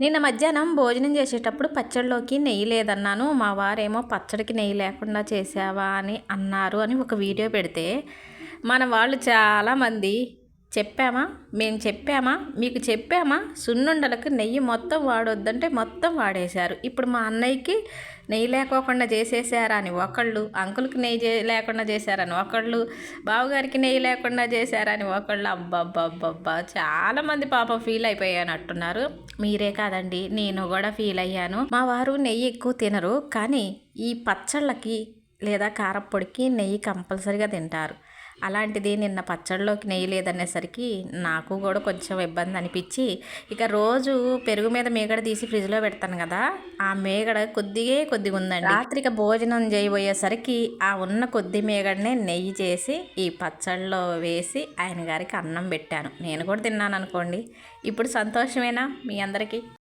నిన్న మధ్యాహ్నం భోజనం చేసేటప్పుడు పచ్చడిలోకి నెయ్యి లేదన్నాను. మా వారేమో పచ్చడికి నెయ్యి లేకుండా చేసావా అని అన్నారు అని ఒక వీడియో పెడితే, మన వాళ్ళు చాలామంది చెప్పామా, మేము చెప్పామా, మీకు చెప్పామా, సున్నుండలకు నెయ్యి మొత్తం వాడొద్దంటే మొత్తం వాడేశారు. ఇప్పుడు మా అన్నయ్యకి నెయ్యి లేకోకుండా చేసేసారా అని ఒకళ్ళు, అంకుల్కి నెయ్యి లేకుండా చేశారని ఒకళ్ళు, బావగారికి నెయ్యి లేకుండా చేశారని ఒకళ్ళు. అబ్బబ్బబ్బబ్బా, చాలామంది పాపం ఫీల్ అయిపోయానట్టున్నారు. మీరే కాదండి, నేను కూడా ఫీల్ అయ్యాను. మా వారు నెయ్యి ఎక్కువ తినరు, కానీ ఈ పచ్చళ్ళకి లేదా కారప్పొడికి నెయ్యి కంపల్సరిగా తింటారు. అలాంటిది నిన్న పచ్చడిలోకి నెయ్యి లేదనేసరికి నాకు కూడా కొంచెం ఇబ్బంది అనిపించి, ఇక రోజు పెరుగు మీద మీగడ తీసి ఫ్రిడ్జ్లో పెడతాను కదా, ఆ మీగడ కొద్దిగా ఉందండి. రాత్రికి భోజనం చేయబోయేసరికి ఆ ఉన్న కొద్ది మీగడనే నెయ్యి చేసి ఈ పచ్చడిలో వేసి ఆయన గారికి అన్నం పెట్టాను. నేను కూడా తిన్నాను అనుకోండి. ఇప్పుడు సంతోషమేనా మీ అందరికీ?